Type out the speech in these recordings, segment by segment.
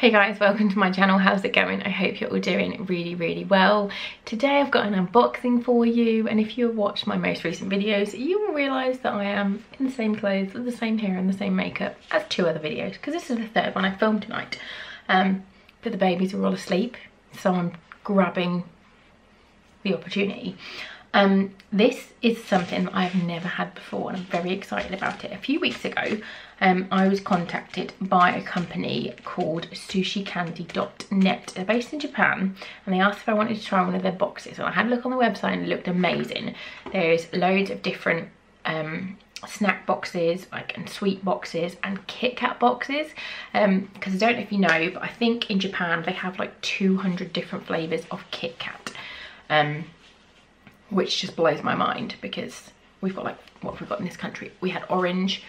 Hey guys, welcome to my channel. How's it going? I hope you're all doing really well. Today I've got an unboxing for you, and if you watched my most recent videos you will realise that I am in the same clothes with the same hair and the same makeup as two other videos, because this is the third one I filmed tonight. But the babies were all asleep, so I'm grabbing the opportunity. This is something that I've never had before and I'm very excited about it. A few weeks ago I was contacted by a company called sushicandy.net. They're based in Japan, and they asked if I wanted to try one of their boxes, and I had a look on the website and it looked amazing. There's loads of different snack boxes, and sweet boxes and KitKat boxes, because I don't know if you know, but I think in Japan they have like 200 different flavours of KitKat, which just blows my mind, because we've got, like, what have we got in this country? We had orange,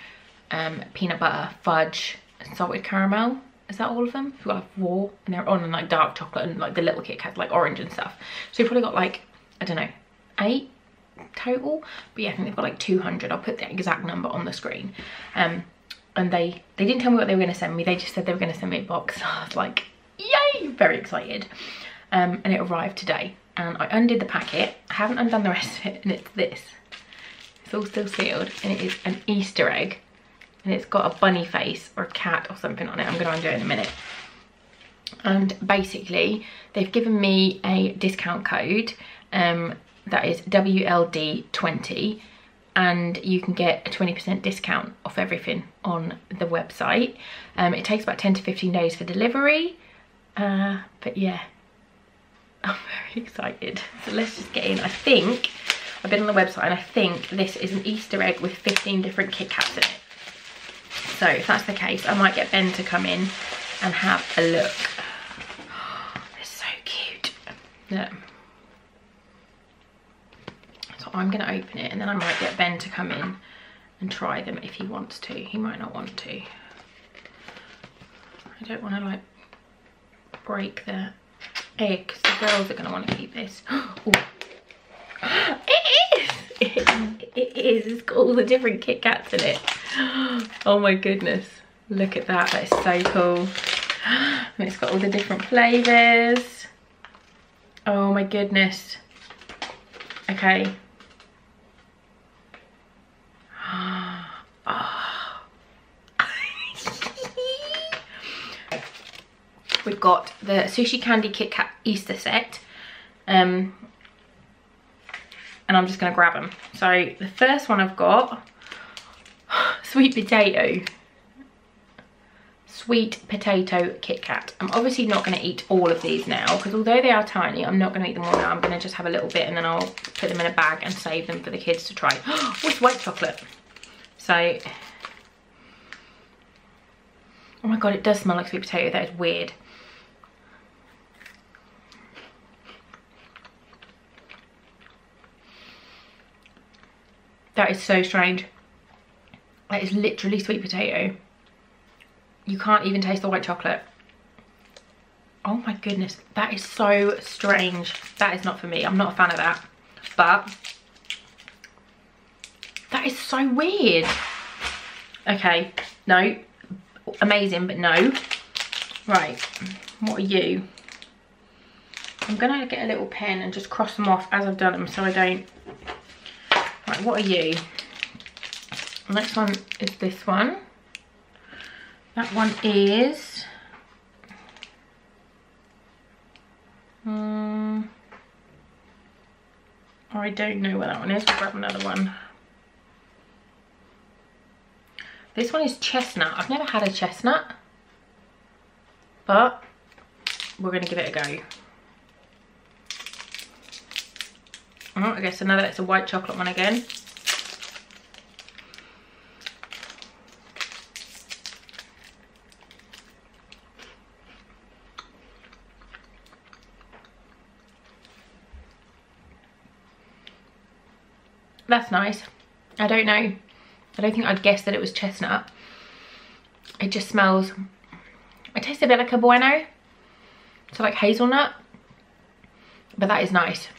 peanut butter, fudge, and salted caramel. Is that all of them? We've got like 4, and they're on, and like dark chocolate, and like the little KitKats, like orange and stuff. So we've probably got like, I don't know, 8 total. But yeah, I think they've got like 200. I'll put the exact number on the screen. And they didn't tell me what they were going to send me. They just said they were going to send me a box. So I was like, yay, very excited. And it arrived today. And I undid the packet. I haven't undone the rest of it, and it's this. It's all still sealed, and it is an Easter egg, and it's got a bunny face or a cat or something on it. I'm going to undo it in a minute. And basically they've given me a discount code that is WLD20, and you can get a 20% discount off everything on the website. It takes about 10 to 15 days for delivery, but yeah, I'm very excited. So let's just get in. I think I've been on the website, and I think this is an Easter egg with 15 different KitKats in it. So if that's the case, I might get Ben to come in and have a look. They're so cute. Look. So I'm going to open it, and then I might get Ben to come in and try them if he wants to. He might not want to. I don't want to like break the egg, because the girls are going to want to keep this. Ooh. It is. It's got all the different KitKats in it. Oh my goodness. Look at that. That is so cool. And it's got all the different flavours. Oh my goodness. Okay. Oh. We've got the Sushi Candy KitKat Easter set. And I'm just going to grab them. So the first one I've got, sweet potato KitKat. I'm obviously not going to eat all of these now, because although they are tiny, I'm not going to eat them all now. I'm going to just have a little bit, and then I'll put them in a bag and save them for the kids to try. With white chocolate. So, oh my god, it does smell like sweet potato. That is weird. That is so strange. That is literally sweet potato. You can't even taste the white chocolate. Oh my goodness, that is so strange. That is not for me. I'm not a fan of that. But that is so weird. Okay, no. Amazing, but no. Right, what are you? I'm gonna get a little pen and just cross them off as I've done them, so I don't. Right, what are you? The next one is this one. That one is I don't know where that one is. We'll grab another one. This one is chestnut. I've never had a chestnut, but we're going to give it a go. Oh, I guess it's a white chocolate one again. That's nice. I don't know. I don't think I'd guess that it was chestnut. It just smells, it tastes a bit like a bueno. So like hazelnut. But that is nice.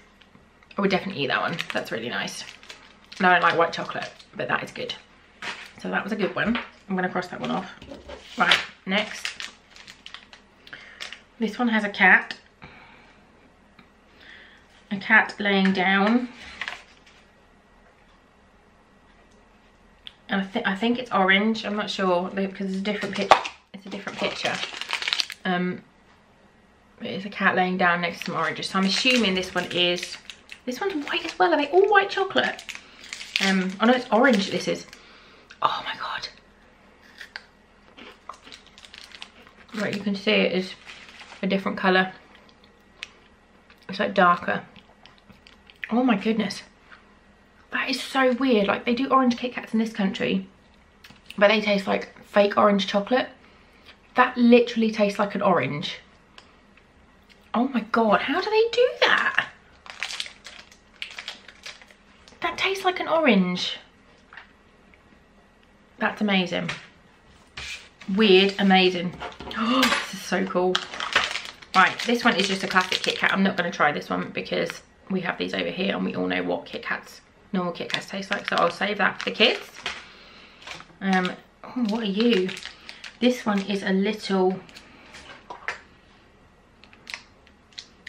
I would definitely eat that one. That's really nice. And I don't like white chocolate, but that is good. So that was a good one. I'm going to cross that one off. Right, next. This one has a cat. A cat laying down. And I think it's orange. I'm not sure because it's a different picture. It's a different picture. But it's a cat laying down next to some oranges. So I'm assuming this one is. This one's white as well. Are they all white chocolate? Oh no, it's orange. This is. Oh my god. Right, you can see it is a different colour. It's like darker. Oh my goodness. That is so weird. Like, they do orange Kit Kats in this country, but they taste like fake orange chocolate. That literally tastes like an orange. Oh my god, how do they do that? That tastes like an orange. That's amazing. Weird, amazing. Oh, this is so cool. Right, this one is just a classic Kit Kat. I'm not going to try this one because we have these over here and we all know what Kit Kats, normal Kit Kats taste like. So I'll save that for the kids. Oh, what are you? This one is a little,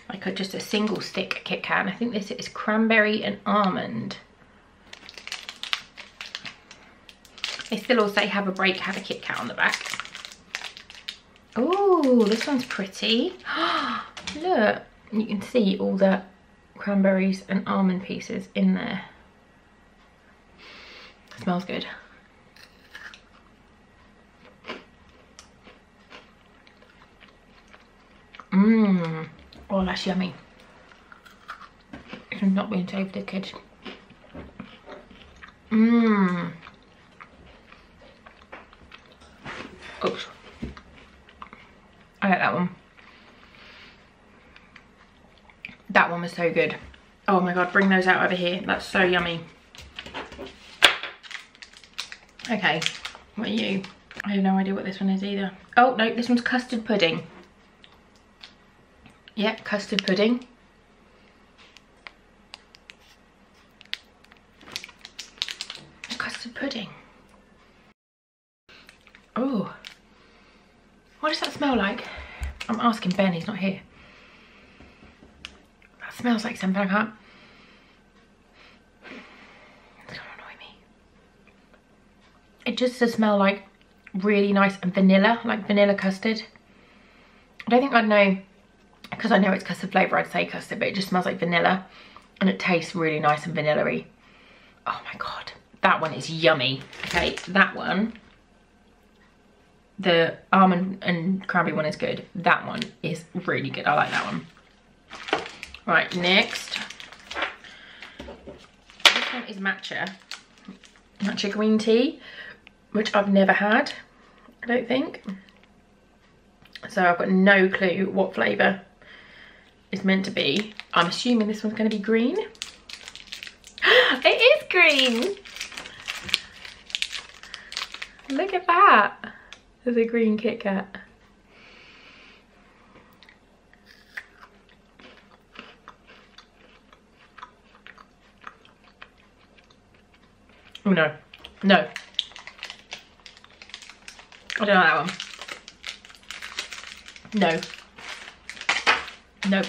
like just a single stick Kit Kat. And I think this is Cranberry and Almond. They still also have a break, have a Kit Kat on the back. Oh, this one's pretty. Look, you can see all the cranberries and almond pieces in there. Smells good. Mmm. Oh, that's yummy. It's not being saved for the kids. Mmm. Oops. I like that one. That one was so good. Oh my god, bring those out over here. That's so yummy. Okay, what are you? I have no idea what this one is either. Oh no, this one's custard pudding. Yep, custard pudding. Custard pudding. Oh. What does that smell like? I'm asking Ben, he's not here. That smells like something I can't. It's gonna annoy me. It just does smell like really nice and vanilla, like vanilla custard. I don't think I'd know, because I know it's custard flavour, I'd say custard, but it just smells like vanilla. And it tastes really nice and vanilla-y. Oh my god, that one is yummy. Okay, that one. The almond and cranberry one is good. That one is really good. I like that one. Right, next. This one is matcha. Matcha green tea, which I've never had, I don't think. So I've got no clue what flavour it's meant to be. I'm assuming this one's going to be green. It is green! Look at that. There's a green Kit Kat. Oh no, no. I don't like that one. No. No.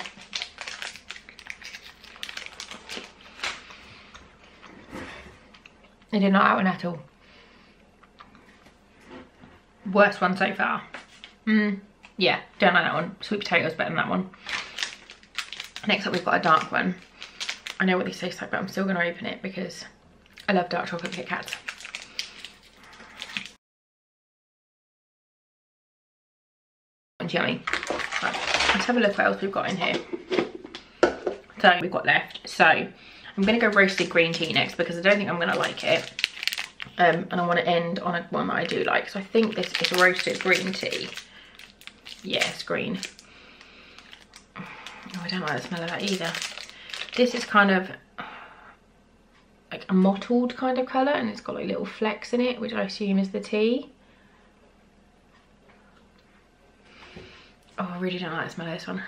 I did not like that one at all. Worst one so far. Yeah, don't like that one. Sweet potatoes better than that one. Next up we've got a dark one. I know what these taste like, but I'm still going to open it because I love dark chocolate Kit Kats. It's yummy. Right, let's have a look what else we've got in here. So we've got left. So I'm going to go roasted green tea next because I don't think I'm going to like it. And I want to end on one that I do like. So I think this is roasted green tea. Yeah, it's green. Oh, I don't like the smell of that either. This is kind of like a mottled kind of colour, and it's got like little flecks in it, which I assume is the tea. Oh, I really don't like the smell of this one.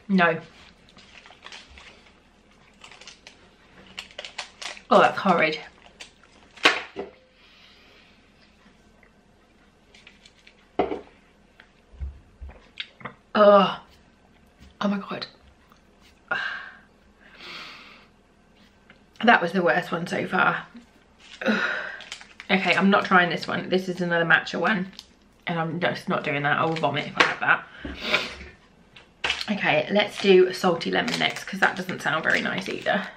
No. Oh, that's horrid. Oh my god. That was the worst one so far. Okay, I'm not trying this one. This is another matcha one, and I'm just not doing that. I will vomit if I have that. Okay, let's do salty lemon next, because that doesn't sound very nice either.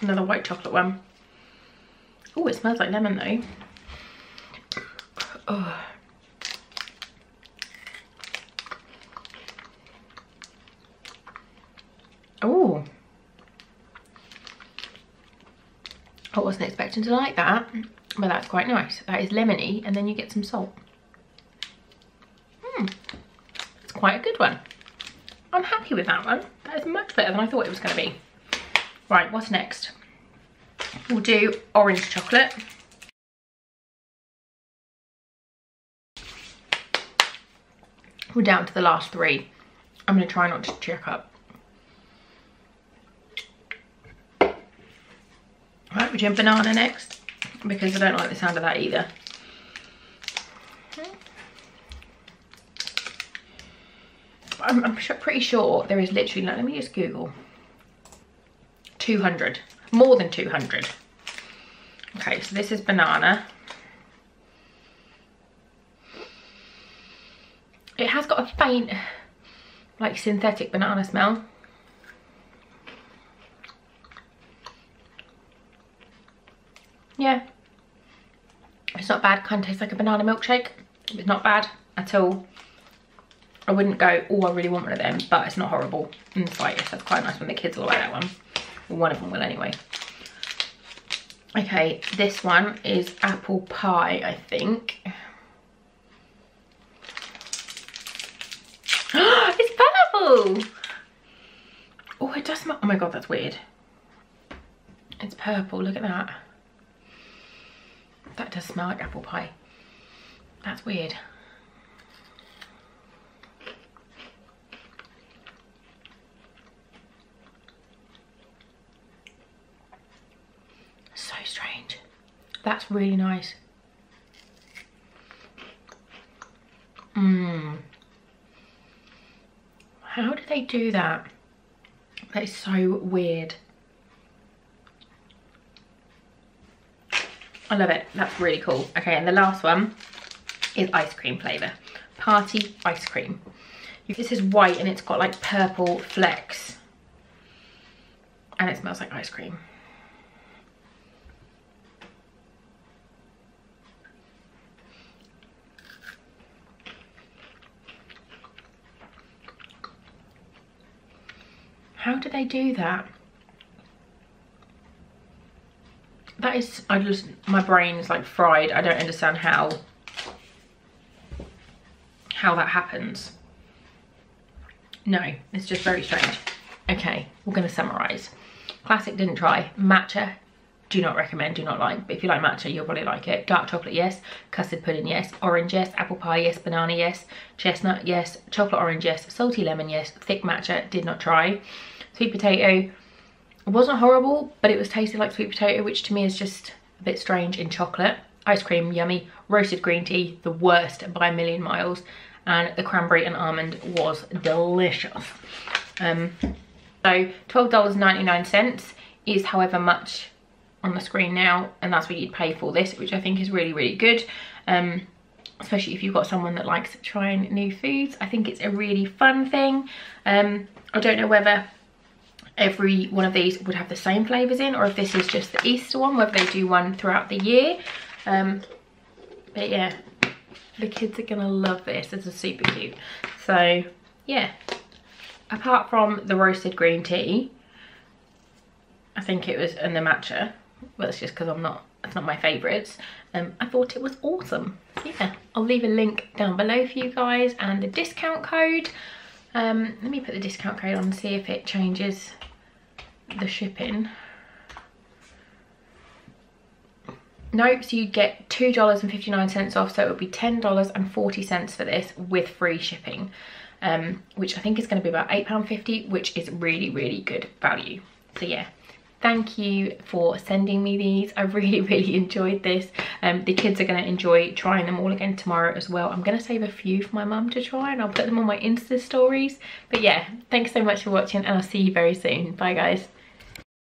Another white chocolate one. Oh, it smells like lemon though. Oh. Oh, I wasn't expecting to like that, but that's quite nice. That is lemony, and then you get some salt. It's quite a good one. I'm happy with that one. That is much better than I thought it was going to be. Right, what's next? We'll do orange chocolate. We're down to the last three. I'm going to try not to check up. Right, we're doing banana next, because I don't like the sound of that either. I'm pretty sure there is literally, let me just Google. 200, more than 200. Okay, so this is banana. It has got a faint, like, synthetic banana smell. Yeah, it's not bad. Kind of tastes like a banana milkshake. It's not bad at all. I wouldn't go, oh, I really want one of them, but it's not horrible in the slightest. That's quite nice when the kids will like that one. Well, one of them will anyway. Okay, this one is apple pie, I think. It's purple! Oh, it does smell, oh my god, that's weird. It's purple, look at that. That does smell like apple pie. That's weird. So strange. That's really nice. How do they do that? That is so weird. I love it. That's really cool. Okay, and the last one is ice cream flavour. Party ice cream. This is white and it's got like purple flecks. And it smells like ice cream. How do they do that? That is, my brain's like fried. I don't understand how that happens. No, it's just very strange. Okay, we're gonna summarize. Classic, didn't try. Matcha, do not recommend, do not like. But if you like matcha, you'll probably like it. Dark chocolate, yes. Custard pudding, yes. Orange, yes. Apple pie, yes. Banana, yes. Chestnut, yes. Chocolate orange, yes. Salty lemon, yes. Thick matcha, did not try. Sweet potato, it wasn't horrible, but it was tasted like sweet potato, which to me is just a bit strange in chocolate. Ice cream, yummy. Roasted green tea, the worst by a million miles. And the cranberry and almond was delicious. So $12.99 is however much on the screen now, and that's what you'd pay for this, which I think is really, really good. Especially if you've got someone that likes trying new foods. I think it's a really fun thing. I don't know whether every one of these would have the same flavours in, or if this is just the Easter one, whether they do one throughout the year. But yeah, the kids are gonna love this. This is super cute. So yeah, apart from the roasted green tea, I think it was, and the matcha, well, it's just because it's not my favourites. I thought it was awesome. So yeah, I'll leave a link down below for you guys and the discount code. Let me put the discount code on and see if it changes the shipping. No, so you get $2.59 off, so it would be $10.40 for this with free shipping, which I think is going to be about £8.50, which is really, really good value. So yeah, thank you for sending me these. I really enjoyed this. The kids are going to enjoy trying them all again tomorrow as well. I'm going to save a few for my mum to try and I'll put them on my Insta stories. But yeah, thanks so much for watching and I'll see you very soon. Bye guys.